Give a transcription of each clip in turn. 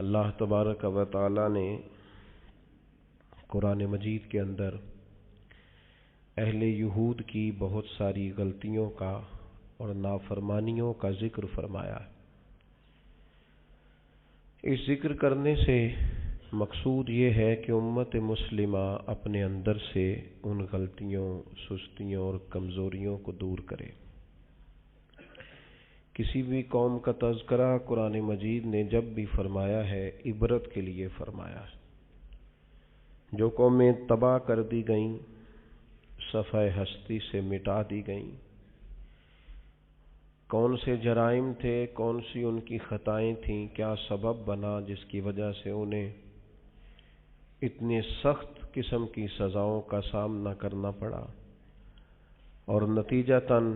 اللہ تبارک و تعالی نے قرآن مجید کے اندر اہل یہود کی بہت ساری غلطیوں کا اور نافرمانیوں کا ذکر فرمایا ہے۔ اس ذکر کرنے سے مقصود یہ ہے کہ امت مسلمہ اپنے اندر سے ان غلطیوں، سستیوں اور کمزوریوں کو دور کرے۔ کسی بھی قوم کا تذکرہ قرآن مجید نے جب بھی فرمایا ہے عبرت کے لیے فرمایا ہے۔ جو قومیں تباہ کر دی گئیں، صفحہ ہستی سے مٹا دی گئیں، کون سے جرائم تھے، کون سی ان کی خطائیں تھیں، کیا سبب بنا جس کی وجہ سے انہیں اتنے سخت قسم کی سزاؤں کا سامنا کرنا پڑا، اور نتیجتاً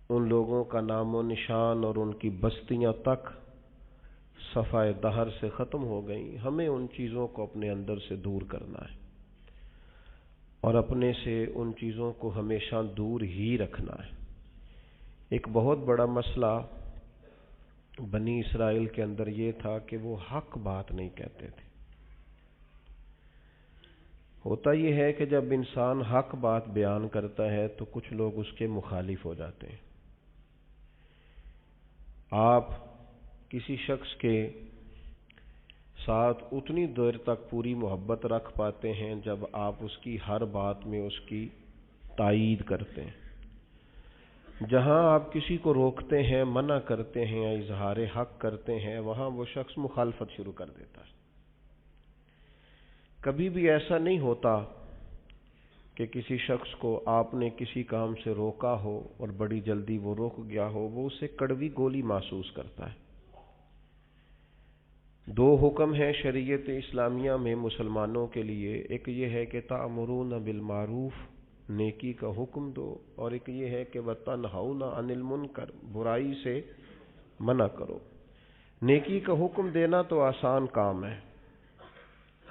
ان لوگوں کا نام و نشان اور ان کی بستیاں تک صفحہ دہر سے ختم ہو گئیں۔ ہمیں ان چیزوں کو اپنے اندر سے دور کرنا ہے اور اپنے سے ان چیزوں کو ہمیشہ دور ہی رکھنا ہے۔ ایک بہت بڑا مسئلہ بنی اسرائیل کے اندر یہ تھا کہ وہ حق بات نہیں کہتے تھے۔ ہوتا یہ ہے کہ جب انسان حق بات بیان کرتا ہے تو کچھ لوگ اس کے مخالف ہو جاتے ہیں۔ آپ کسی شخص کے ساتھ اتنی دیر تک پوری محبت رکھ پاتے ہیں جب آپ اس کی ہر بات میں اس کی تائید کرتے ہیں۔ جہاں آپ کسی کو روکتے ہیں، منع کرتے ہیں، اظہار حق کرتے ہیں، وہاں وہ شخص مخالفت شروع کر دیتا ہے۔ کبھی بھی ایسا نہیں ہوتا کہ کسی شخص کو آپ نے کسی کام سے روکا ہو اور بڑی جلدی وہ رک گیا ہو، وہ اسے کڑوی گولی محسوس کرتا ہے۔ دو حکم ہیں شریعت اسلامیہ میں مسلمانوں کے لیے، ایک یہ ہے کہ تأمرون بالمعروف، نیکی کا حکم دو، اور ایک یہ ہے کہ وتنہون عن المنکر، برائی سے منع کرو۔ نیکی کا حکم دینا تو آسان کام ہے،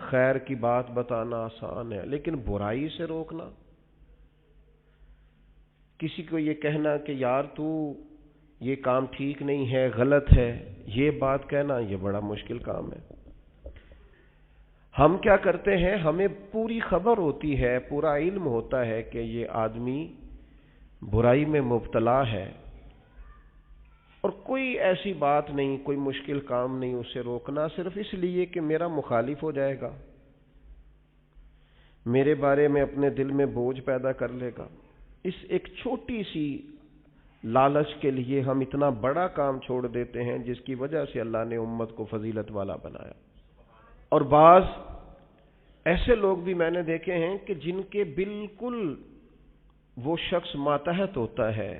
خیر کی بات بتانا آسان ہے، لیکن برائی سے روکنا، کسی کو یہ کہنا کہ یار تو یہ کام ٹھیک نہیں ہے، غلط ہے، یہ بات کہنا، یہ بڑا مشکل کام ہے۔ ہم کیا کرتے ہیں، ہمیں پوری خبر ہوتی ہے، پورا علم ہوتا ہے کہ یہ آدمی برائی میں مبتلا ہے، اور کوئی ایسی بات نہیں، کوئی مشکل کام نہیں اسے روکنا، صرف اس لیے کہ میرا مخالف ہو جائے گا، میرے بارے میں اپنے دل میں بوجھ پیدا کر لے گا۔ اس ایک چھوٹی سی لالچ کے لیے ہم اتنا بڑا کام چھوڑ دیتے ہیں جس کی وجہ سے اللہ نے امت کو فضیلت والا بنایا۔ اور بعض ایسے لوگ بھی میں نے دیکھے ہیں کہ جن کے بالکل وہ شخص ماتحت ہوتا ہے،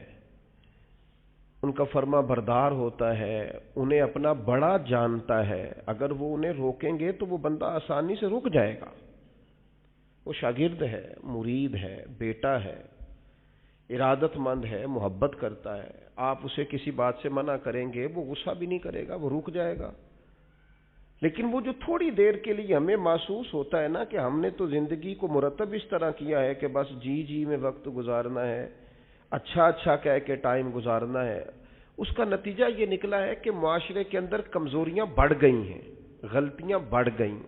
ان کا فرما بردار ہوتا ہے، انہیں اپنا بڑا جانتا ہے، اگر وہ انہیں روکیں گے تو وہ بندہ آسانی سے رک جائے گا۔ وہ شاگرد ہے، مرید ہے، بیٹا ہے، ارادت مند ہے، محبت کرتا ہے، آپ اسے کسی بات سے منع کریں گے وہ غصہ بھی نہیں کرے گا، وہ رک جائے گا۔ لیکن وہ جو تھوڑی دیر کے لیے ہمیں محسوس ہوتا ہے نا کہ ہم نے تو زندگی کو مرتب اس طرح کیا ہے کہ بس جی میں وقت گزارنا ہے، اچھا کہہ کے ٹائم گزارنا ہے، اس کا نتیجہ یہ نکلا ہے کہ معاشرے کے اندر کمزوریاں بڑھ گئی ہیں، غلطیاں بڑھ گئیں۔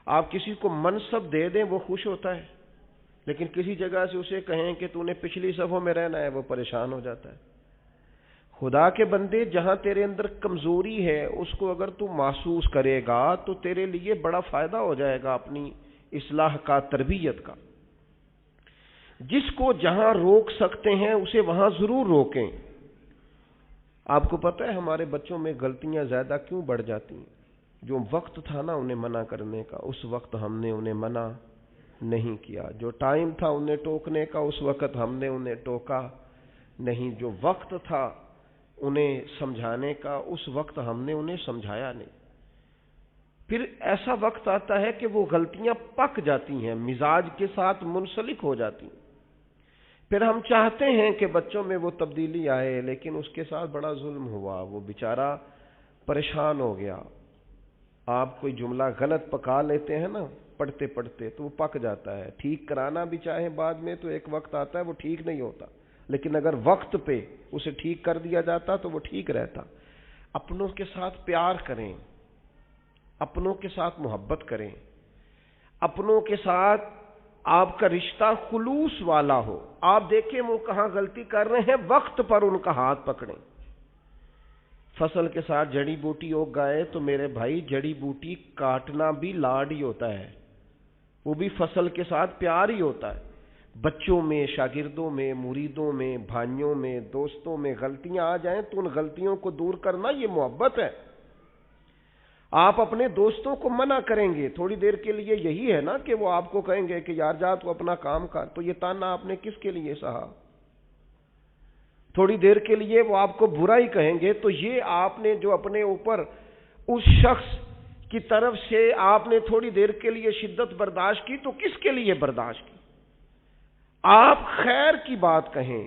آپ کسی کو منصب دے دیں وہ خوش ہوتا ہے، لیکن کسی جگہ سے اسے کہیں کہ تو نے پچھلی صفوں میں رہنا ہے، وہ پریشان ہو جاتا ہے۔ خدا کے بندے، جہاں تیرے اندر کمزوری ہے اس کو اگر تو محسوس کرے گا تو تیرے لیے بڑا فائدہ ہو جائے گا اپنی اصلاح کا، تربیت کا۔ جس کو جہاں روک سکتے ہیں اسے وہاں ضرور روکیں۔ آپ کو پتہ ہے ہمارے بچوں میں غلطیاں زیادہ کیوں بڑھ جاتی ہیں؟ جو وقت تھا نا انہیں منع کرنے کا، اس وقت ہم نے انہیں منع نہیں کیا۔ جو ٹائم تھا انہیں ٹوکنے کا، اس وقت ہم نے انہیں ٹوکا نہیں۔ جو وقت تھا انہیں سمجھانے کا، اس وقت ہم نے انہیں سمجھایا نہیں۔ پھر ایسا وقت آتا ہے کہ وہ غلطیاں پک جاتی ہیں، مزاج کے ساتھ منسلک ہو جاتی ہیں۔ پھر ہم چاہتے ہیں کہ بچوں میں وہ تبدیلی آئے، لیکن اس کے ساتھ بڑا ظلم ہوا، وہ بیچارہ پریشان ہو گیا۔ آپ کوئی جملہ غلط پکا لیتے ہیں نا پڑھتے پڑھتے تو وہ پک جاتا ہے، ٹھیک کرانا بھی چاہیں بعد میں تو ایک وقت آتا ہے وہ ٹھیک نہیں ہوتا، لیکن اگر وقت پہ اسے ٹھیک کر دیا جاتا تو وہ ٹھیک رہتا۔ اپنوں کے ساتھ پیار کریں، اپنوں کے ساتھ محبت کریں، اپنوں کے ساتھ آپ کا رشتہ خلوص والا ہو۔ آپ دیکھیں وہ کہاں غلطی کر رہے ہیں، وقت پر ان کا ہاتھ پکڑیں۔ فصل کے ساتھ جڑی بوٹی اگ گئے تو میرے بھائی جڑی بوٹی کاٹنا بھی لاڈ ہی ہوتا ہے، وہ بھی فصل کے ساتھ پیار ہی ہوتا ہے۔ بچوں میں، شاگردوں میں، مریدوں میں، بھائیوں میں، دوستوں میں غلطیاں آ جائیں تو ان غلطیوں کو دور کرنا یہ محبت ہے۔ آپ اپنے دوستوں کو منع کریں گے تھوڑی دیر کے لیے، یہی ہے نا کہ وہ آپ کو کہیں گے کہ یار جا تو اپنا کام کر، تو یہ تانا آپ نے کس کے لیے سہا؟ تھوڑی دیر کے لیے وہ آپ کو برا ہی کہیں گے، تو یہ آپ نے جو اپنے اوپر اس شخص کی طرف سے آپ نے تھوڑی دیر کے لیے شدت برداشت کی، تو کس کے لیے برداشت کی؟ آپ خیر کی بات کہیں،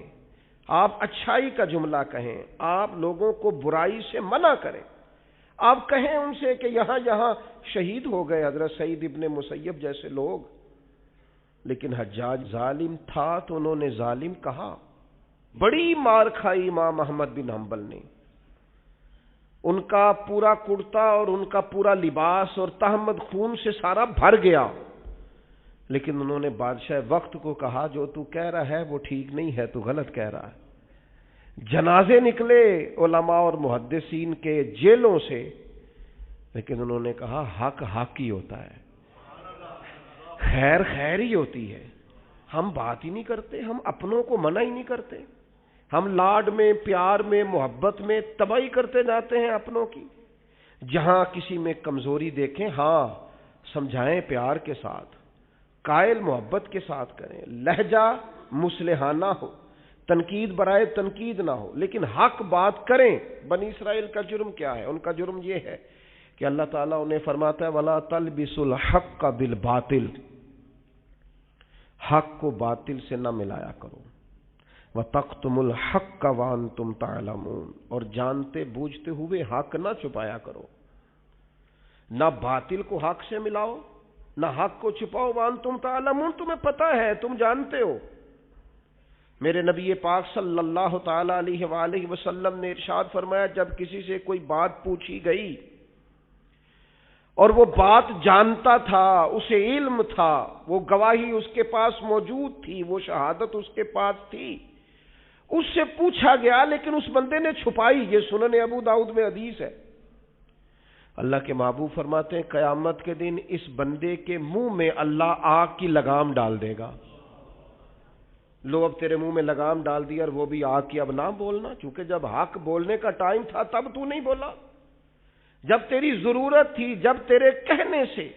آپ اچھائی کا جملہ کہیں، آپ لوگوں کو برائی سے منع کریں۔ آپ کہیں ان سے کہ یہاں شہید ہو گئے حضرت سعید ابن مسیب جیسے لوگ، لیکن حجاج ظالم تھا تو انہوں نے ظالم کہا۔ بڑی مار کھائی امام احمد بن حنبل نے، ان کا پورا کرتا اور ان کا پورا لباس اور تہمت خون سے سارا بھر گیا، لیکن انہوں نے بادشاہ وقت کو کہا جو تو کہہ رہا ہے وہ ٹھیک نہیں ہے، تو غلط کہہ رہا ہے۔ جنازے نکلے علماء اور محدثین کے جیلوں سے، لیکن انہوں نے کہا حق حق ہی ہوتا ہے، خیر خیر ہی ہوتی ہے۔ ہم بات ہی نہیں کرتے، ہم اپنوں کو منع ہی نہیں کرتے، ہم لاڈ میں، پیار میں، محبت میں تباہی کرتے جاتے ہیں اپنوں کی۔ جہاں کسی میں کمزوری دیکھیں، ہاں سمجھائیں پیار کے ساتھ، قائل محبت کے ساتھ کریں، لہجہ مصلحانہ ہو، تنقید برائے تنقید نہ ہو، لیکن حق بات کریں۔ بنی اسرائیل کا جرم کیا ہے؟ ان کا جرم یہ ہے کہ اللہ تعالیٰ انہیں فرماتا ہے وَلَا تَلْبِسُوا الْحَقَّ بِالْبَاطِلِ، حق کو باطل سے نہ ملایا کرو، وَتَقْتُمُوا الْحَقَّ وَأَنْتُمْ تَعْلَمُونَ، اور جانتے بوجھتے ہوئے حق نہ چھپایا کرو۔ نہ باطل کو حق سے ملاؤ، نہ حق کو چھپاؤ۔ وَأَنْتُمْ تَعْلَمُونَ، تمہیں پتہ ہے، تم جانتے ہو۔ میرے نبی پاک صلی اللہ تعالی علیہ وآلہ وسلم نے ارشاد فرمایا جب کسی سے کوئی بات پوچھی گئی اور وہ بات جانتا تھا، اسے علم تھا، وہ گواہی اس کے پاس موجود تھی، وہ شہادت اس کے پاس تھی، اس سے پوچھا گیا لیکن اس بندے نے چھپائی۔ یہ سنن ابو داؤد میں حدیث ہے۔ اللہ کے محبوب فرماتے ہیں قیامت کے دن اس بندے کے منہ میں اللہ آگ کی لگام ڈال دے گا۔ لو اب تیرے منہ میں لگام ڈال دی اور وہ بھی آگ کی، اب نہ بولنا، چونکہ جب حق بولنے کا ٹائم تھا تب تو نہیں بولا، جب تیری ضرورت تھی، جب تیرے کہنے سے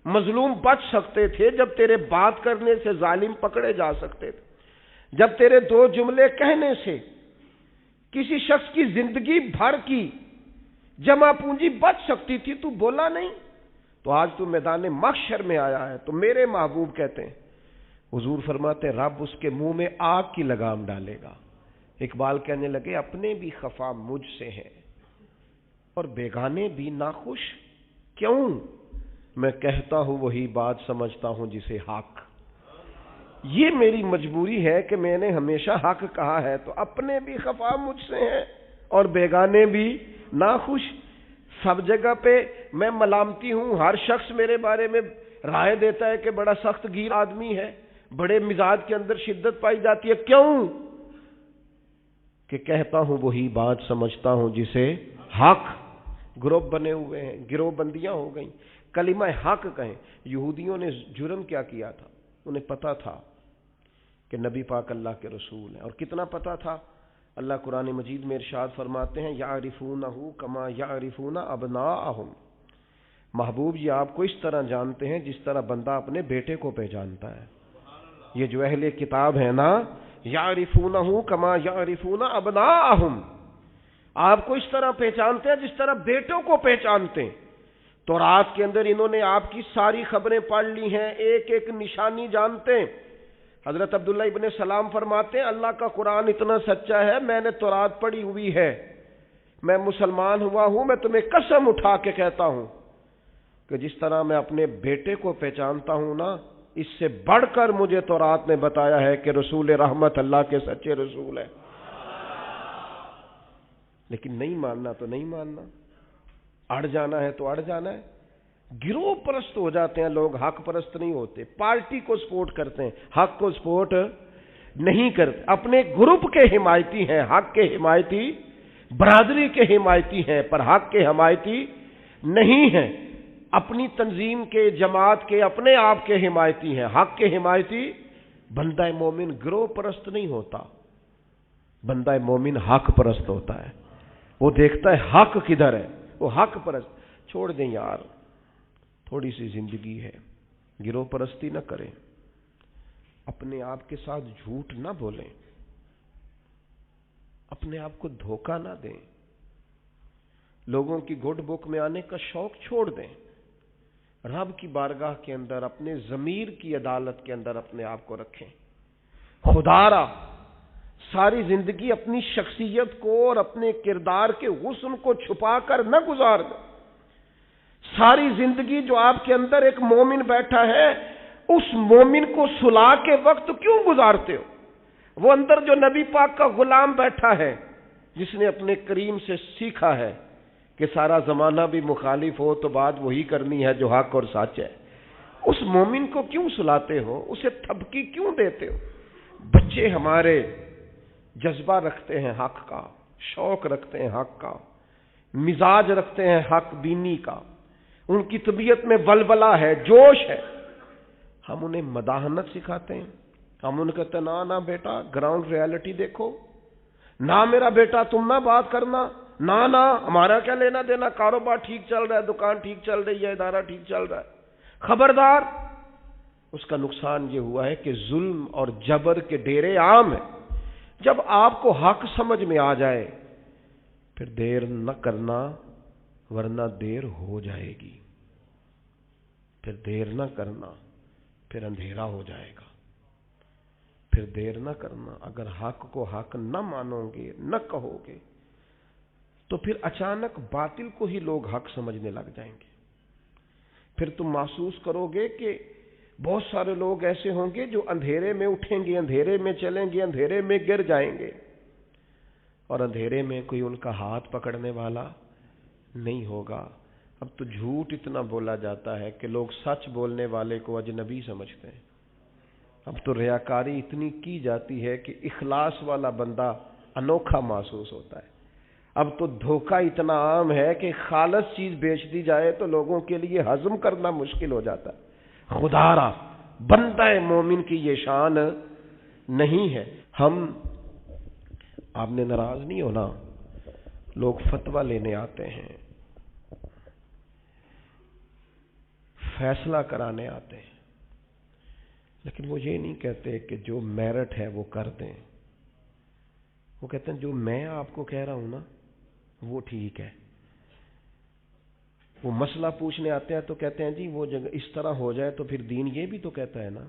مظلوم بچ سکتے تھے، جب تیرے بات کرنے سے ظالم پکڑے جا سکتے تھے، جب تیرے دو جملے کہنے سے کسی شخص کی زندگی بھر کی جمع پونجی بچ سکتی تھی، تو بولا نہیں، تو آج تو میدان محشر میں آیا ہے۔ تو میرے محبوب کہتے ہیں، حضور فرماتے ہیں رب اس کے منہ میں آگ کی لگام ڈالے گا۔ اقبال کہنے لگے اپنے بھی خفا مجھ سے ہیں اور بیگانے بھی ناخوش، کیوں؟ میں کہتا ہوں وہی بات سمجھتا ہوں جسے حق۔ یہ میری مجبوری ہے کہ میں نے ہمیشہ حق کہا ہے، تو اپنے بھی خفا مجھ سے ہیں اور بیگانے بھی ناخوش۔ سب جگہ پہ میں ملامتی ہوں، ہر شخص میرے بارے میں رائے دیتا ہے کہ بڑا سخت گیر آدمی ہے، بڑے مزاج کے اندر شدت پائی جاتی ہے، کیوں؟ کہ کہتا ہوں وہی بات سمجھتا ہوں جسے حق۔ گروپ بنے ہوئے ہیں، گروہ بندیاں ہو گئیں، کلمہ حق کہیں۔ یہودیوں نے جرم کیا کیا تھا؟ انہیں پتا تھا کہ نبی پاک اللہ کے رسول ہیں، اور کتنا پتا تھا؟ اللہ قرآن مجید میں ارشاد فرماتے ہیں یعرفونہ کما یعرفون ابناءہم، محبوب یہ آپ کو اس طرح جانتے ہیں جس طرح بندہ اپنے بیٹے کو پہچانتا ہے۔ یہ جو اہل کتاب ہے نا، یعرفونہ کما یعرفون ابناءہم، آپ کو اس طرح پہچانتے ہیں جس طرح بیٹوں کو پہچانتے ہیں۔ تو رات کے اندر انہوں نے آپ کی ساری خبریں پڑھ لی ہیں، ایک ایک نشانی جانتے ہیں۔ حضرت عبداللہ ابن سلام فرماتے ہیں اللہ کا قرآن اتنا سچا ہے، میں نے تورات پڑھی ہوئی ہے، میں مسلمان ہوا ہوں، میں تمہیں قسم اٹھا کے کہتا ہوں کہ جس طرح میں اپنے بیٹے کو پہچانتا ہوں نا، اس سے بڑھ کر مجھے تورات نے بتایا ہے کہ رسول رحمت اللہ کے سچے رسول ہیں۔ لیکن نہیں ماننا تو نہیں ماننا، اڑ جانا ہے تو اڑ جانا ہے۔ گروہ پرست ہو جاتے ہیں لوگ، حق پرست نہیں ہوتے۔ پارٹی کو سپورٹ کرتے ہیں، حق کو سپورٹ نہیں کرتے۔ اپنے گروپ کے حمایتی ہیں، حق کے حمایتی، برادری کے حمایتی ہیں، پر حق کے حمایتی نہیں ہیں۔ اپنی تنظیم کے، جماعت کے، اپنے آپ کے حمایتی ہیں، حق کے حمایتی۔ بندہ مومن گروہ پرست نہیں ہوتا، بندہ مومن حق پرست ہوتا ہے۔ وہ دیکھتا ہے حق کدھر ہے، وہ حق پرست۔ چھوڑ دیں یار، تھوڑی سی زندگی ہے، گروہ پرستی نہ کریں، اپنے آپ کے ساتھ جھوٹ نہ بولیں، اپنے آپ کو دھوکہ نہ دیں، لوگوں کی گڈ بک میں آنے کا شوق چھوڑ دیں، رب کی بارگاہ کے اندر، اپنے ضمیر کی عدالت کے اندر اپنے آپ کو رکھیں۔ خدا را ساری زندگی اپنی شخصیت کو اور اپنے کردار کے حسن کو چھپا کر نہ گزار دیں۔ ساری زندگی جو آپ کے اندر ایک مومن بیٹھا ہے، اس مومن کو صلح کے وقت کیوں گزارتے ہو؟ وہ اندر جو نبی پاک کا غلام بیٹھا ہے، جس نے اپنے کریم سے سیکھا ہے کہ سارا زمانہ بھی مخالف ہو تو بات وہی کرنی ہے جو حق اور سچ ہے، اس مومن کو کیوں سلاتے ہو؟ اسے تھپکی کیوں دیتے ہو؟ بچے ہمارے جذبہ رکھتے ہیں حق کا، شوق رکھتے ہیں حق کا، مزاج رکھتے ہیں حق بینی کا، ان کی طبیعت میں ولولہ ہے، جوش ہے، ہم انہیں مداحنت سکھاتے ہیں۔ ہم ان کہتے ہیں نا بیٹا گراؤنڈ ریالٹی دیکھو، نہ میرا بیٹا تم نہ بات کرنا، نہ ہمارا کیا لینا دینا، کاروبار ٹھیک چل رہا ہے، دکان ٹھیک چل رہی ہے، ادارہ ٹھیک چل رہا ہے، خبردار۔ اس کا نقصان یہ ہوا ہے کہ ظلم اور جبر کے ڈیرے عام ہیں۔ جب آپ کو حق سمجھ میں آ جائے پھر دیر نہ کرنا، ورنہ دیر ہو جائے گی، پھر دیر نہ کرنا، پھر اندھیرا ہو جائے گا، پھر دیر نہ کرنا۔ اگر حق کو حق نہ مانو گے، نہ کہو گے، تو پھر اچانک باطل کو ہی لوگ حق سمجھنے لگ جائیں گے۔ پھر تم محسوس کرو گے کہ بہت سارے لوگ ایسے ہوں گے جو اندھیرے میں اٹھیں گے، اندھیرے میں چلیں گے، اندھیرے میں گر جائیں گے، اور اندھیرے میں کوئی ان کا ہاتھ پکڑنے والا نہیں ہوگا۔ اب تو جھوٹ اتنا بولا جاتا ہے کہ لوگ سچ بولنے والے کو اجنبی سمجھتے ہیں۔ اب تو ریاکاری اتنی کی جاتی ہے کہ اخلاص والا بندہ انوکھا محسوس ہوتا ہے۔ اب تو دھوکہ اتنا عام ہے کہ خالص چیز بیچ دی جائے تو لوگوں کے لیے ہضم کرنا مشکل ہو جاتا ہے۔ خدا را بندہ مومن کی یہ شان نہیں ہے۔ آپ نے ناراض نہیں ہونا، لوگ فتویٰ لینے آتے ہیں، فیصلہ کرانے آتے ہیں، لیکن وہ یہ نہیں کہتے کہ جو میرٹ ہے وہ کر دیں۔ وہ کہتے ہیں جو میں آپ کو کہہ رہا ہوں نا وہ ٹھیک ہے۔ وہ مسئلہ پوچھنے آتے ہیں تو کہتے ہیں جی وہ جگہ اس طرح ہو جائے تو پھر دین یہ بھی تو کہتا ہے نا،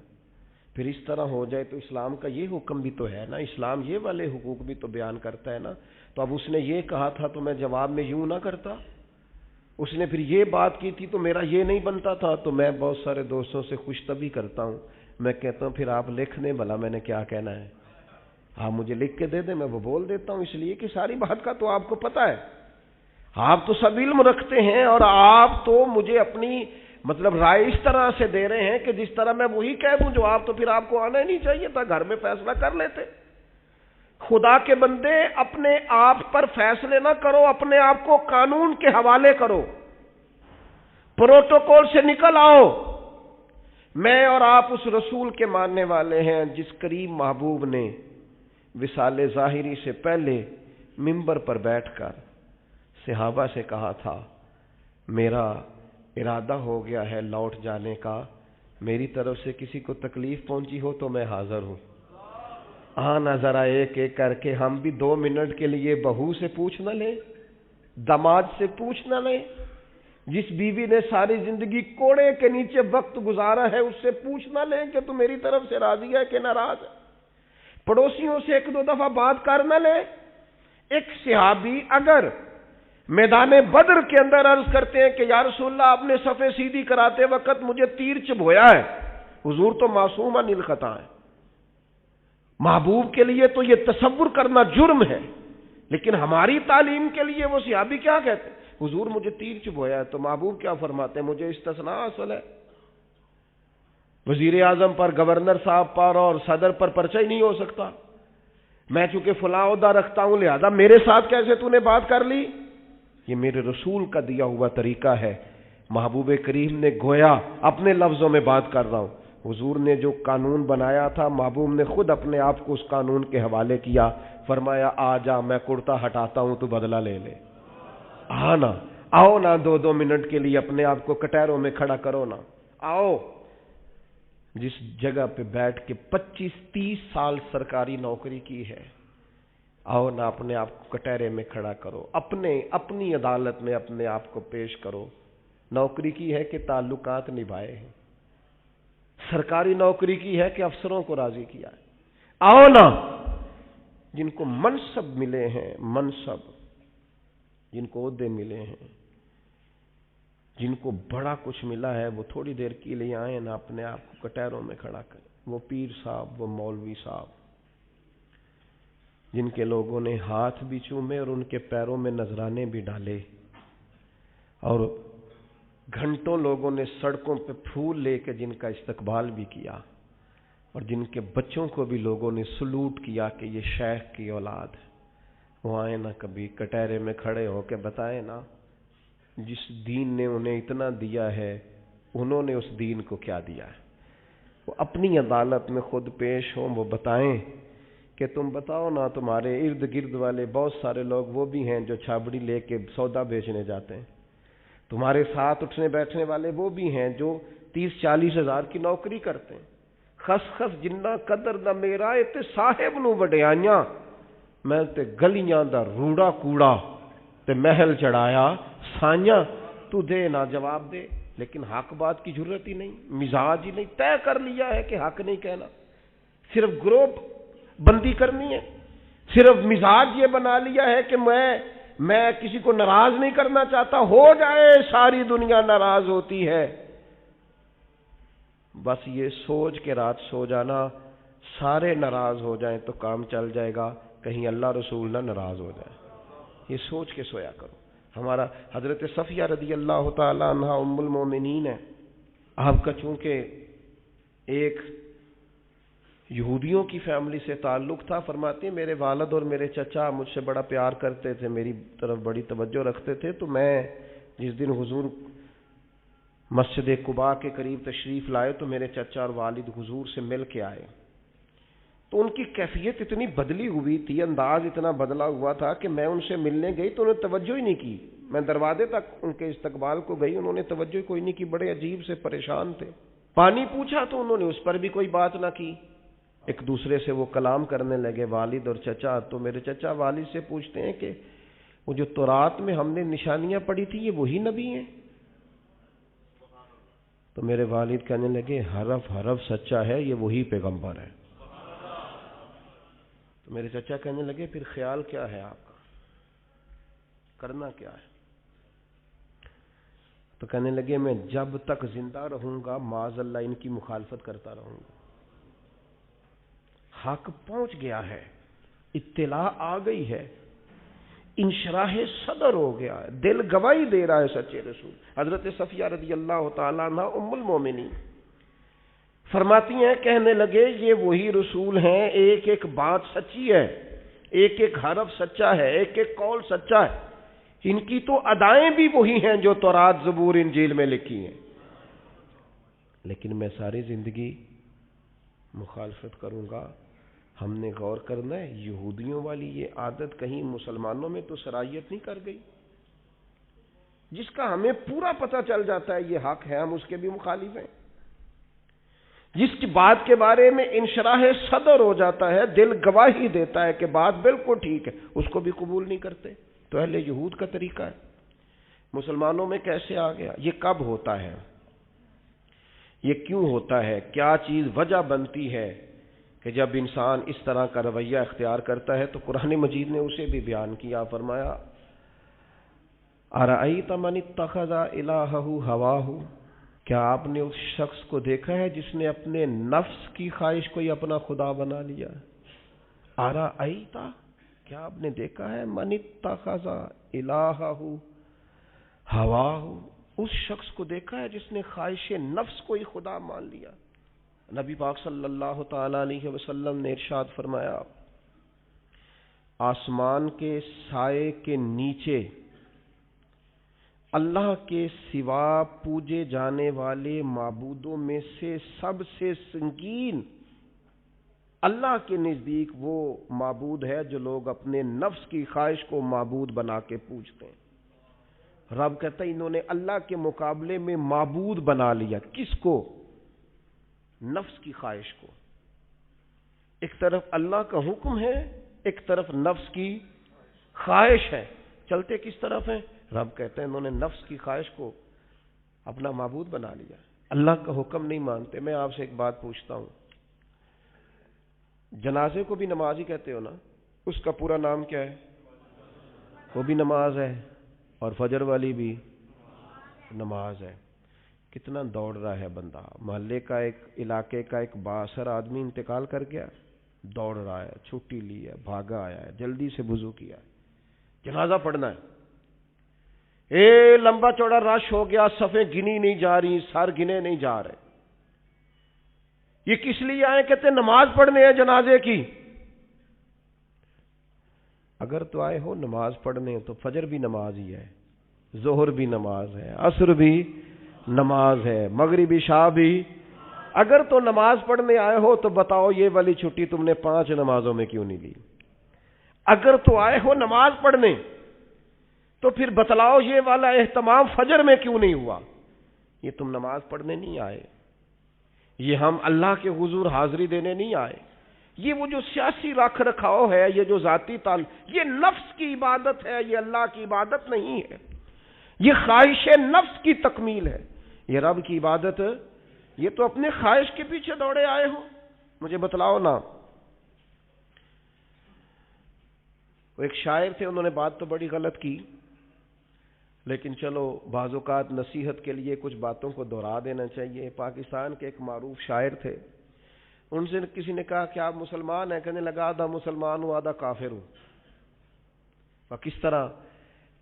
پھر اس طرح ہو جائے تو اسلام کا یہ حکم بھی تو ہے نا، اسلام یہ والے حقوق بھی تو بیان کرتا ہے نا۔ تو اب اس نے یہ کہا تھا تو میں جواب میں یوں نہ کرتا، اس نے پھر یہ بات کی تھی تو میرا یہ نہیں بنتا تھا۔ تو میں بہت سارے دوستوں سے خوش طبی کرتا ہوں، میں کہتا ہوں پھر آپ لکھ دیں بھلا میں نے کیا کہنا ہے، آپ مجھے لکھ کے دے دیں، میں وہ بول دیتا ہوں، اس لیے کہ ساری بات کا تو آپ کو پتہ ہے، آپ تو سب علم رکھتے ہیں، اور آپ تو مجھے اپنی رائے اس طرح سے دے رہے ہیں کہ جس طرح میں وہی کہہ دوں جو آپ، تو پھر آپ کو آنا ہی نہیں چاہیے تھا، گھر میں فیصلہ کر لیتے۔ خدا کے بندے اپنے آپ پر فیصلے نہ کرو، اپنے آپ کو قانون کے حوالے کرو، پروٹوکول سے نکل آؤ۔ میں اور آپ اس رسول کے ماننے والے ہیں جس کریم محبوب نے وصال ظاہری سے پہلے منبر پر بیٹھ کر صحابہ سے کہا تھا میرا ارادہ ہو گیا ہے لوٹ جانے کا، میری طرف سے کسی کو تکلیف پہنچی ہو تو میں حاضر ہوں۔ آنا ذرا ایک ایک کر کے، ہم بھی 2 منٹ کے لیے بہو سے پوچھ نہ لیں، داماد سے پوچھ نہ لیں، جس بیوی نے ساری زندگی کوڑے کے نیچے وقت گزارا ہے اس سے پوچھ نہ لیں کہ تم میری طرف سے راضی ہے کہ ناراض ہے، پڑوسیوں سے 1-2 دفعہ بات کر نہ لیں۔ ایک صحابی اگر میدان بدر کے اندر عرض کرتے ہیں کہ یا رسول اللہ آپ نے صفیں سیدھی کراتے وقت مجھے تیر چبھویا ہے، حضور تو معصوم عن الخطا ہے، محبوب کے لیے تو یہ تصور کرنا جرم ہے، لیکن ہماری تعلیم کے لیے وہ صحابی کیا کہتے ہیں؟ حضور مجھے تیر چبھویا ہے، تو محبوب کیا فرماتے ہیں؟ مجھے استثناء حاصل ہے، وزیر اعظم پر، گورنر صاحب پر اور صدر پر پرچہ ہی نہیں ہو سکتا، میں چونکہ فلاں عہدہ رکھتا ہوں لہذا میرے ساتھ کیسے تو نے بات کر لی؟ یہ میرے رسول کا دیا ہوا طریقہ ہے۔ محبوب کریم نے گویا اپنے لفظوں میں بات کر رہا ہوں، حضور نے جو قانون بنایا تھا محبوب نے خود اپنے آپ کو اس قانون کے حوالے کیا، فرمایا آ جا میں کرتا ہٹاتا ہوں تو بدلہ لے لے، آنا آؤ نا 2 منٹ کے لیے اپنے آپ کو کٹہروں میں کھڑا کرو نا، آؤ جس جگہ پہ بیٹھ کے 25-30 سال سرکاری نوکری کی ہے، آؤ نا اپنے آپ کو کٹہرے میں کھڑا کرو، اپنی عدالت میں اپنے آپ کو پیش کرو۔ نوکری کی ہے کہ تعلقات نبھائے ہیں، سرکاری نوکری کی ہے کہ افسروں کو راضی کیا ہے۔ آؤ نا جن کو منصب ملے ہیں، منصب جن کو عہدے ملے ہیں، جن کو بڑا کچھ ملا ہے، وہ تھوڑی دیر کے لیے آئیں نا اپنے آپ کو کٹہروں میں کھڑا کریں۔ وہ پیر صاحب، وہ مولوی صاحب جن کے لوگوں نے ہاتھ بھی چومے اور ان کے پیروں میں نذرانے بھی ڈالے، اور گھنٹوں لوگوں نے سڑکوں پہ پھول لے کے جن کا استقبال بھی کیا، اور جن کے بچوں کو بھی لوگوں نے سلوٹ کیا کہ یہ شیخ کی اولاد ہے، وہ آئے نا کبھی کٹہرے میں کھڑے ہو کے بتائیں نا جس دین نے انہیں اتنا دیا ہے انہوں نے اس دین کو کیا دیا ہے۔ وہ اپنی عدالت میں خود پیش ہوں، وہ بتائیں کہ تم بتاؤ نا، تمہارے ارد گرد والے بہت سارے لوگ وہ بھی ہیں جو چھابڑی لے کے سودا بیچنے جاتے ہیں، تمہارے ساتھ اٹھنے بیٹھنے والے وہ بھی ہیں جو 30-40 ہزار کی نوکری کرتے ہیں، خس خس جنہ قدر نہ میرا اے تے صاحب نو وڈیائیاں، میں تے گلیاں دا روڑا کوڑا تے محل چڑھایا سائیاں، تو دے نہ جواب دے۔ لیکن حق بات کی ضرورت ہی نہیں، مزاج ہی نہیں، طے کر لیا ہے کہ حق نہیں کہنا، صرف گروپ بندی کرنی ہے، صرف مزاج یہ بنا لیا ہے کہ میں کسی کو ناراض نہیں کرنا چاہتا، ہو جائے ساری دنیا ناراض ہوتی ہے، بس یہ سوچ کے رات سو جانا سارے ناراض ہو جائیں تو کام چل جائے گا، کہیں اللہ رسول نہ ناراض ہو جائے، یہ سوچ کے سویا کرو۔ ہمارا حضرت صفیہ رضی اللہ تعالی عنہ ام المومنین ہے، آپ کا چونکہ ایک یہودیوں کی فیملی سے تعلق تھا، فرماتے ہیں میرے والد اور میرے چچا مجھ سے بڑا پیار کرتے تھے، میری طرف بڑی توجہ رکھتے تھے، تو میں جس دن حضور مسجد قباء کے قریب تشریف لائے تو میرے چچا اور والد حضور سے مل کے آئے، تو ان کی کیفیت اتنی بدلی ہوئی تھی، انداز اتنا بدلا ہوا تھا کہ میں ان سے ملنے گئی تو انہوں نے توجہ ہی نہیں کی، میں دروازے تک ان کے استقبال کو گئی، انہوں نے توجہ کوئی نہیں کی، بڑے عجیب سے پریشان تھے، پانی پوچھا تو انہوں نے اس پر بھی کوئی بات نہ کی، ایک دوسرے سے وہ کلام کرنے لگے والد اور چچا، تو میرے چچا والد سے پوچھتے ہیں کہ وہ جو تورات میں ہم نے نشانیاں پڑھی تھی یہ وہی نبی ہیں؟ تو میرے والد کہنے لگے حرف حرف سچا ہے، یہ وہی پیغمبر ہے۔ تو میرے چچا کہنے لگے پھر خیال کیا ہے آپ کا، کرنا کیا ہے؟ تو کہنے لگے میں جب تک زندہ رہوں گا معاذ اللہ ان کی مخالفت کرتا رہوں گا۔ حق پہنچ گیا ہے، اطلاع آ گئی ہے، انشراح صدر ہو گیا ہے، دل گواہی دے رہا ہے سچے رسول۔ حضرت صفیہ رضی اللہ تعالیٰ عنہ ام المومنین فرماتی ہیں کہنے لگے یہ وہی رسول ہیں، ایک ایک بات سچی ہے، ایک ایک حرف سچا ہے، ایک ایک قول سچا ہے، ان کی تو ادائیں بھی وہی ہیں جو تورات زبور انجیل میں لکھی ہیں، لیکن میں ساری زندگی مخالفت کروں گا۔ ہم نے غور کرنا ہے یہودیوں والی یہ عادت کہیں مسلمانوں میں تو سرایت نہیں کر گئی، جس کا ہمیں پورا پتہ چل جاتا ہے یہ حق ہے ہم اس کے بھی مخالف ہیں، جس کی بات کے بارے میں انشراح صدر ہو جاتا ہے، دل گواہی دیتا ہے کہ بات بالکل ٹھیک ہے، اس کو بھی قبول نہیں کرتے۔ تو اہل یہود کا طریقہ ہے، مسلمانوں میں کیسے آ گیا؟ یہ کب ہوتا ہے؟ یہ کیوں ہوتا ہے؟ کیا چیز وجہ بنتی ہے کہ جب انسان اس طرح کا رویہ اختیار کرتا ہے؟ تو قرآن مجید نے اسے بھی بیان کیا، فرمایا ارأیت من اتخذ الہہ ہواہ، کیا آپ نے اس شخص کو دیکھا ہے جس نے اپنے نفس کی خواہش کو ہی اپنا خدا بنا لیا؟ ارأیت، کیا آپ نے دیکھا ہے من اتخذ الہہ ہواہ، اس شخص کو دیکھا ہے جس نے خواہش نفس کو ہی خدا مان لیا؟ نبی پاک صلی اللہ تعالی علیہ وسلم نے ارشاد فرمایا، آسمان کے سائے کے نیچے اللہ کے سوا پوجے جانے والے معبودوں میں سے سب سے سنگین اللہ کے نزدیک وہ معبود ہے جو لوگ اپنے نفس کی خواہش کو معبود بنا کے پوجتے ہیں۔ رب کہتا ہے انہوں نے اللہ کے مقابلے میں معبود بنا لیا۔ کس کو؟ نفس کی خواہش کو۔ ایک طرف اللہ کا حکم ہے، ایک طرف نفس کی خواہش ہے، چلتے کس طرف ہیں؟ رب کہتے ہیں انہوں نے نفس کی خواہش کو اپنا معبود بنا لیا، اللہ کا حکم نہیں مانتے۔ میں آپ سے ایک بات پوچھتا ہوں، جنازے کو بھی نماز ہی کہتے ہو نا؟ اس کا پورا نام کیا ہے؟ وہ بھی نماز ہے، اور فجر والی بھی نماز ہے۔ کتنا دوڑ رہا ہے بندہ، محلے کا ایک علاقے کا ایک بااثر آدمی انتقال کر گیا، دوڑ رہا ہے، چھٹی لی ہے، بھاگا آیا ہے، جلدی سے وضو کیا، جنازہ پڑھنا ہے، لمبا چوڑا رش ہو گیا، صفیں گنی نہیں جا رہی، سر گنے نہیں جا رہے۔ یہ کس لیے آئے؟ کہتے ہیں نماز پڑھنے ہیں جنازے کی۔ اگر تو آئے ہو نماز پڑھنے تو فجر بھی نماز ہی ہے، ظہر بھی نماز ہے، عصر بھی نماز ہے، مغرب عشاء بھی۔ اگر تو نماز پڑھنے آئے ہو تو بتاؤ یہ والی چھٹی تم نے 5 نمازوں میں کیوں نہیں لی؟ اگر تو آئے ہو نماز پڑھنے تو پھر بتلاؤ یہ والا اہتمام فجر میں کیوں نہیں ہوا؟ یہ تم نماز پڑھنے نہیں آئے، یہ ہم اللہ کے حضور حاضری دینے نہیں آئے۔ یہ وہ جو سیاسی رکھ رکھاؤ ہے، یہ جو ذاتی تعلق، یہ نفس کی عبادت ہے، یہ اللہ کی عبادت نہیں ہے۔ یہ خواہش نفس کی تکمیل ہے، یہ رب کی عبادت۔ یہ تو اپنے خواہش کے پیچھے دوڑے آئے ہو، مجھے بتلاؤ نا۔ وہ ایک شاعر تھے، انہوں نے بات تو بڑی غلط کی، لیکن چلو بعض اوقات نصیحت کے لیے کچھ باتوں کو دہرا دینا چاہیے۔ پاکستان کے ایک معروف شاعر تھے، ان سے کسی نے کہا کہ آپ مسلمان ہیں؟ کہنے لگا آدھا مسلمان ہوں آدھا کافر ہوں۔ اور کس طرح؟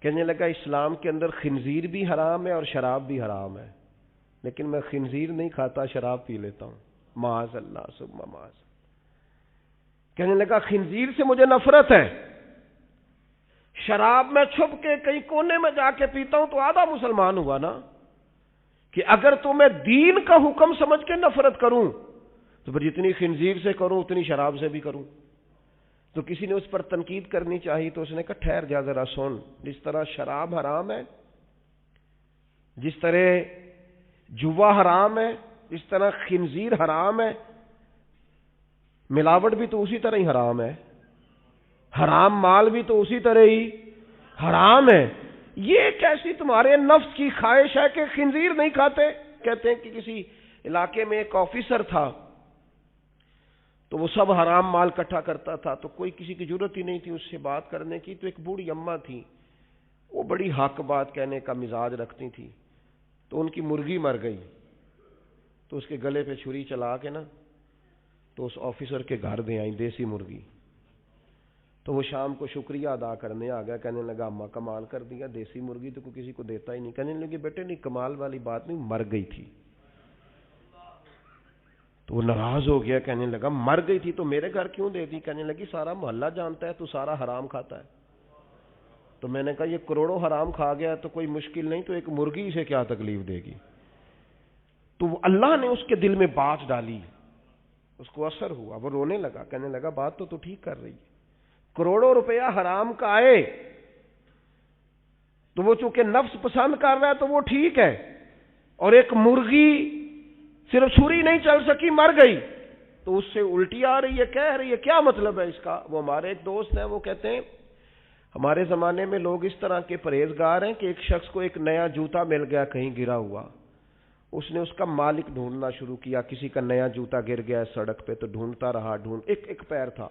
کہنے لگا اسلام کے اندر خنزیر بھی حرام ہے اور شراب بھی حرام ہے، لیکن میں خنزیر نہیں کھاتا، شراب پی لیتا ہوں، معاذ اللہ ثم معاذ۔ کہنے لگا خنزیر سے مجھے نفرت ہے، شراب میں چھپ کے کئی کونے میں جا کے پیتا ہوں، تو آدھا مسلمان ہوا نا۔ کہ اگر تو میں دین کا حکم سمجھ کے نفرت کروں تو پھر جتنی خنزیر سے کروں اتنی شراب سے بھی کروں۔ تو کسی نے اس پر تنقید کرنی چاہی تو اس نے کہا ٹھہر جا ذرا سن، جس طرح شراب حرام ہے، جس طرح جوا حرام ہے، جس طرح خنزیر حرام ہے، ملاوٹ بھی تو اسی طرح ہی حرام ہے، حرام مال بھی تو اسی طرح ہی حرام ہے۔ یہ کیسی تمہارے نفس کی خواہش ہے کہ خنزیر نہیں کھاتے؟ کہتے ہیں کہ کسی علاقے میں ایک آفیسر تھا، تو وہ سب حرام مال اکٹھا کرتا تھا، تو کوئی کسی کی ضرورت ہی نہیں تھی اس سے بات کرنے کی۔ تو ایک بوڑھی اماں تھی، وہ بڑی حق بات کہنے کا مزاج رکھتی تھی، تو ان کی مرغی مر گئی، تو اس کے گلے پہ چھری چلا کے نا تو اس آفیسر کے گھر دے آئیں دیسی مرغی۔ تو وہ شام کو شکریہ ادا کرنے آ گیا، کہنے لگا اماں کمال کر دیا، دیسی مرغی تو کوئی کسی کو دیتا ہی نہیں۔ کہنے لگے بیٹے نہیں، کمال والی بات نہیں، مر گئی تھی۔ تو وہ ناراض ہو گیا، کہنے لگا مر گئی تھی تو میرے گھر کیوں دے دی؟ کہنے لگی سارا محلہ جانتا ہے تو سارا حرام کھاتا ہے۔ تو میں نے کہا یہ کروڑوں حرام کھا گیا تو کوئی مشکل نہیں، تو ایک مرغی سے کیا تکلیف دے گی؟ تو اللہ نے اس کے دل میں بات ڈالی، اس کو اثر ہوا، وہ رونے لگا، کہنے لگا بات تو ٹھیک کر رہی ہے، کروڑوں روپیہ حرام کا آئے تو وہ چونکہ نفس پسند کر رہا ہے تو وہ ٹھیک ہے، اور ایک مرغی صرف چھری نہیں چل سکی، مر گئی، تو اس سے الٹی آ رہی ہے، کہہ رہی ہے کیا مطلب ہے اس کا؟ وہ ہمارے ایک دوست ہیں، وہ کہتے ہیں ہمارے زمانے میں لوگ اس طرح کے پرہیزگار ہیں کہ ایک شخص کو ایک نیا جوتا مل گیا کہیں گرا ہوا، اس نے اس کا مالک ڈھونڈنا شروع کیا، کسی کا نیا جوتا گر گیا سڑک پہ تو ڈھونڈتا رہا، ایک پیر تھا،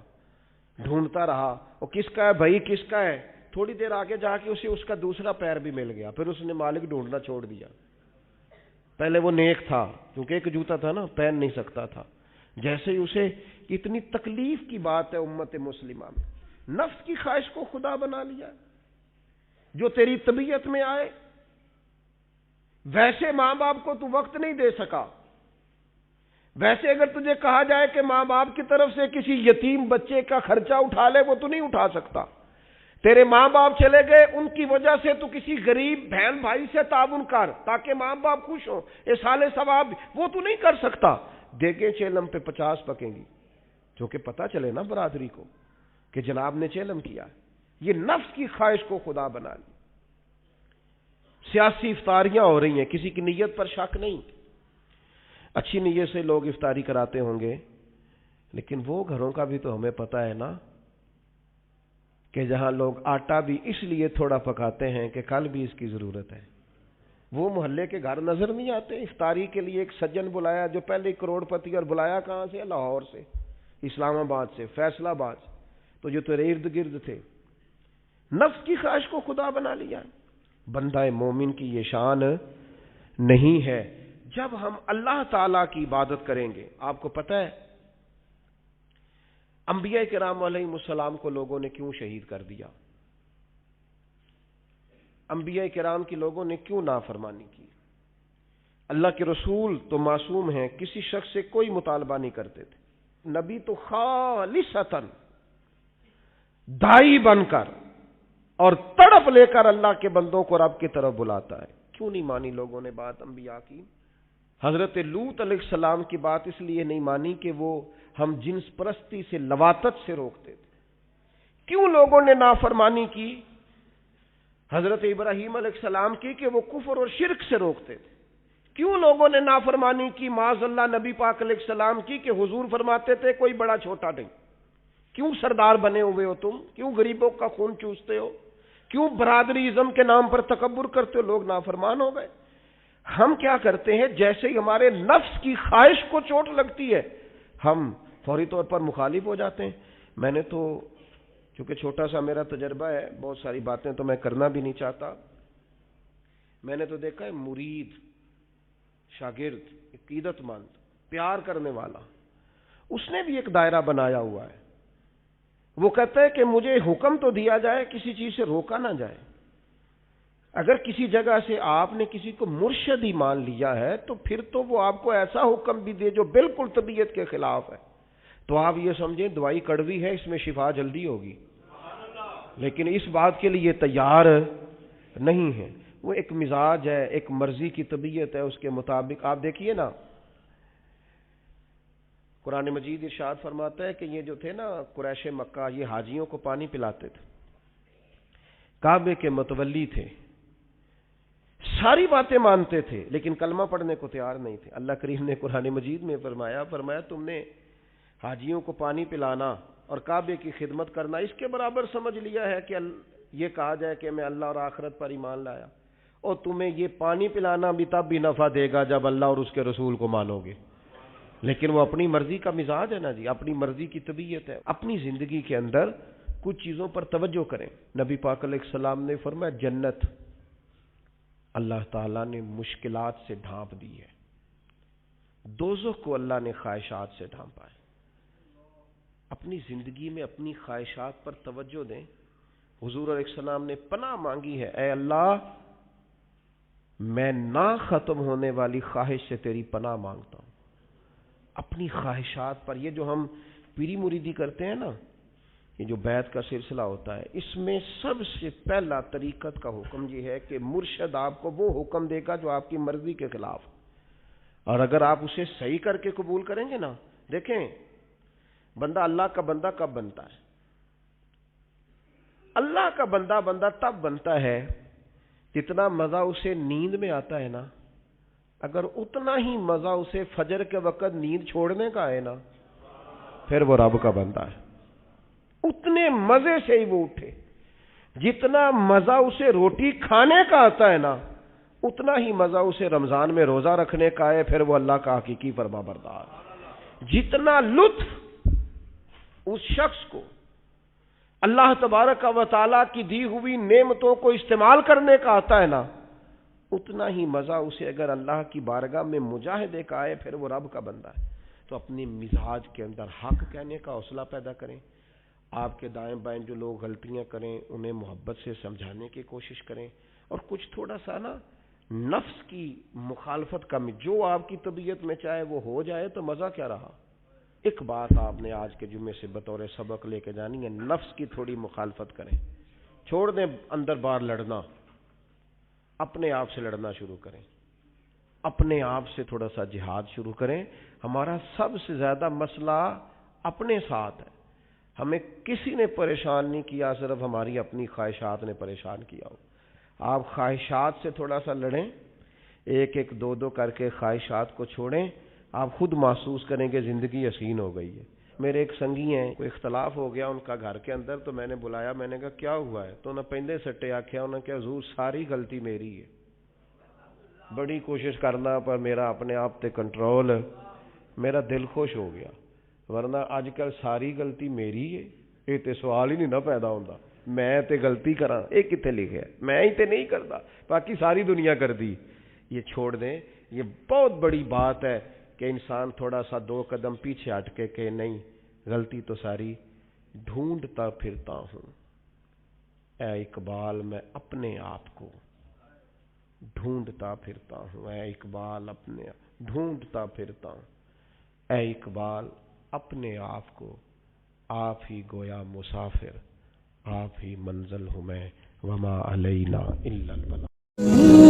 ڈھونڈتا رہا، وہ کس کا ہے بھائی کس کا ہے؟ تھوڑی دیر آگے جا کے اسے اس کا دوسرا پیر بھی مل گیا، پھر اس نے مالک ڈھونڈنا چھوڑ دیا۔ پہلے وہ نیک تھا کیونکہ ایک جوتا تھا نا، پہن نہیں سکتا تھا، جیسے ہی اسے اتنی تکلیف کی بات ہے امت مسلمہ میں، نفس کی خواہش کو خدا بنا لیا، جو تیری طبیعت میں آئے۔ ویسے ماں باپ کو تو وقت نہیں دے سکا، ویسے اگر تجھے کہا جائے کہ ماں باپ کی طرف سے کسی یتیم بچے کا خرچہ اٹھا لے، وہ تو نہیں اٹھا سکتا۔ تیرے ماں باپ چلے گئے، ان کی وجہ سے تو کسی غریب بہن بھائی سے تعاون کر تاکہ ماں باپ خوش ہوں، ایصال ثواب، وہ تو نہیں کر سکتا۔ دیکھیں چیلم پہ 50 پکیں گی، جو کہ پتہ چلے نا برادری کو کہ جناب نے چیلم کیا۔ یہ نفس کی خواہش کو خدا بنا لی۔ سیاسی افطاریاں ہو رہی ہیں، کسی کی نیت پر شک نہیں، اچھی نیت سے لوگ افطاری کراتے ہوں گے، لیکن وہ گھروں کا بھی تو ہمیں پتہ ہے نا کہ جہاں لوگ آٹا بھی اس لیے تھوڑا پکاتے ہیں کہ کل بھی اس کی ضرورت ہے۔ وہ محلے کے گھر نظر نہیں آتے؟ افطاری کے لیے ایک سجن بلایا جو پہلے کروڑ پتی، اور بلایا کہاں سے؟ لاہور سے، اسلام آباد سے، فیصل آباد سے، تو جو تیرے ارد گرد تھے۔ نفس کی خواہش کو خدا بنا لیا۔ بندہ مومن کی یہ شان نہیں ہے۔ جب ہم اللہ تعالی کی عبادت کریں گے، آپ کو پتہ ہے انبیاء کرام علیہم السلام کو لوگوں نے کیوں شہید کر دیا؟ انبیاء کرام کی لوگوں نے کیوں نافرمانی کی؟ اللہ کے رسول تو معصوم ہیں، کسی شخص سے کوئی مطالبہ نہیں کرتے تھے۔ نبی تو خالصتاً داعی بن کر اور تڑپ لے کر اللہ کے بندوں کو رب کی طرف بلاتا ہے۔ کیوں نہیں مانی لوگوں نے بات انبیاء کی؟ حضرت لوط علیہ السلام کی بات اس لیے نہیں مانی کہ وہ ہم جنس پرستی سے، لواطت سے روکتے تھے۔ کیوں لوگوں نے نافرمانی کی حضرت ابراہیم علیہ السلام کی کہ وہ کفر اور شرک سے روکتے تھے؟ کیوں لوگوں نے نافرمانی کی معاذ اللہ نبی پاک علیہ السلام کی کہ حضور فرماتے تھے کوئی بڑا چھوٹا نہیں؟ کیوں سردار بنے ہوئے ہو تم؟ کیوں غریبوں کا خون چوستے ہو؟ کیوں برادری ازم کے نام پر تکبر کرتے ہو؟ لوگ نافرمان ہو گئے۔ ہم کیا کرتے ہیں؟ جیسے ہی ہمارے نفس کی خواہش کو چوٹ لگتی ہے، ہم فوری طور پر مخالف ہو جاتے ہیں۔ میں نے تو چونکہ چھوٹا سا میرا تجربہ ہے، بہت ساری باتیں تو میں کرنا بھی نہیں چاہتا، میں نے تو دیکھا ہے مرید، شاگرد، عقیدت مند، پیار کرنے والا، اس نے بھی ایک دائرہ بنایا ہوا ہے۔ وہ کہتا ہے کہ مجھے حکم تو دیا جائے، کسی چیز سے روکا نہ جائے۔ اگر کسی جگہ سے آپ نے کسی کو مرشد ہی مان لیا ہے تو پھر تو وہ آپ کو ایسا حکم بھی دے جو بالکل طبیعت کے خلاف ہے، تو آپ یہ سمجھیں دوائی کڑوی ہے، اس میں شفا جلدی ہوگی، لیکن اس بات کے لیے تیار نہیں ہے۔ وہ ایک مزاج ہے، ایک مرضی کی طبیعت ہے، اس کے مطابق آپ دیکھیے نا، قرآن مجید ارشاد فرماتا ہے کہ یہ جو تھے نا قریش مکہ، یہ حاجیوں کو پانی پلاتے تھے، کعبے کے متولی تھے، ساری باتیں مانتے تھے، لیکن کلمہ پڑھنے کو تیار نہیں تھے۔ اللہ کریم نے قرآن مجید میں فرمایا تم نے حاجیوں کو پانی پلانا اور کعبے کی خدمت کرنا اس کے برابر سمجھ لیا ہے کہ یہ کہا جائے کہ میں اللہ اور آخرت پر ایمان لایا، اور تمہیں یہ پانی پلانا بھی تب بھی نفع دے گا جب اللہ اور اس کے رسول کو مانو گے۔ لیکن وہ اپنی مرضی کا مزاج ہے نا جی، اپنی مرضی کی طبیعت ہے۔ اپنی زندگی کے اندر کچھ چیزوں پر توجہ کریں۔ نبی پاک علیہ السلام نے فرمایا جنت اللہ تعالیٰ نے مشکلات سے ڈھانپ دی ہے، دوزخ کو اللہ نے خواہشات سے ڈھانپا ہے۔ اپنی زندگی میں اپنی خواہشات پر توجہ دیں۔ حضور علیہ السلام نے پناہ مانگی ہے، اے اللہ میں نہ ختم ہونے والی خواہش سے تیری پناہ مانگتا ہوں۔ اپنی خواہشات پر، یہ جو ہم پیری مریدی کرتے ہیں نا، یہ جو بیعت کا سلسلہ ہوتا ہے، اس میں سب سے پہلا طریقت کا حکم یہ ہے کہ مرشد آپ کو وہ حکم دے گا جو آپ کی مرضی کے خلاف، اور اگر آپ اسے صحیح کر کے قبول کریں گے نا، دیکھیں بندہ اللہ کا بندہ کب بنتا ہے؟ اللہ کا بندہ تب بنتا ہے جتنا مزہ اسے نیند میں آتا ہے نا، اگر اتنا ہی مزہ اسے فجر کے وقت نیند چھوڑنے کا ہے نا، پھر وہ رب کا بندہ ہے۔ اتنے مزے سے ہی وہ اٹھے، جتنا مزہ اسے روٹی کھانے کا آتا ہے نا، اتنا ہی مزہ اسے رمضان میں روزہ رکھنے کا ہے، پھر وہ اللہ کا حقیقی فرما بردار۔ جتنا لطف اس شخص کو اللہ تبارک و تعالیٰ کی دی ہوئی نعمتوں کو استعمال کرنے کا آتا ہے نا، اتنا ہی مزہ اسے اگر اللہ کی بارگاہ میں مجاہدے کا آئے، پھر وہ رب کا بندہ ہے۔ تو اپنے مزاج کے اندر حق کہنے کا حوصلہ پیدا کریں، آپ کے دائیں بائیں جو لوگ غلطیاں کریں انہیں محبت سے سمجھانے کی کوشش کریں، اور کچھ تھوڑا سا نا نفس کی مخالفت کا، جو آپ کی طبیعت میں چاہے وہ ہو جائے تو مزہ کیا رہا۔ ایک بات آپ نے آج کے جمعے سے بطور سبق لے کے جانی ہے، نفس کی تھوڑی مخالفت کریں، چھوڑ دیں اندر باہر لڑنا، اپنے آپ سے لڑنا شروع کریں، اپنے آپ سے تھوڑا سا جہاد شروع کریں۔ ہمارا سب سے زیادہ مسئلہ اپنے ساتھ ہے، ہمیں کسی نے پریشان نہیں کیا، صرف ہماری اپنی خواہشات نے پریشان کیا ہو۔ آپ خواہشات سے تھوڑا سا لڑیں، ایک ایک دو دو کر کے خواہشات کو چھوڑیں، آپ خود محسوس کریں کہ زندگی حسین ہو گئی ہے۔ میرے ایک سنگی ہیں، کوئی اختلاف ہو گیا ان کا گھر کے اندر، تو میں نے بلایا، میں نے کہا کیا ہوا ہے؟ تو انہیں پہلے سٹے آکھیا، انہوں نے کہا حضور ساری غلطی میری ہے، بڑی کوشش کرنا پر میرا اپنے آپ تے کنٹرول ہے۔ میرا دل خوش ہو گیا، ورنہ اج کل ساری غلطی میری ہے، یہ تے سوال ہی نہیں نہ پیدا ہوتا، میں تے غلطی کراں، یہ کتے لکھا ہے؟ میں ہی تے نہیں کرتا، باقی ساری دنیا کر دی۔ یہ چھوڑ دیں، یہ بہت بڑی بات ہے کہ انسان تھوڑا سا دو قدم پیچھے ہٹ کے کہ نہیں، غلطی تو ساری ڈھونڈتا پھرتا ہوں۔ اے اقبال میں اپنے آپ کو ڈھونڈتا پھرتا ہوں، اے اقبال اپنے ڈھونڈتا پھرتا ہوں، اے اقبال اپنے آپ کو، آپ ہی گویا مسافر، آپ ہی منزل ہوں میں، وما علینا الا البلاغ۔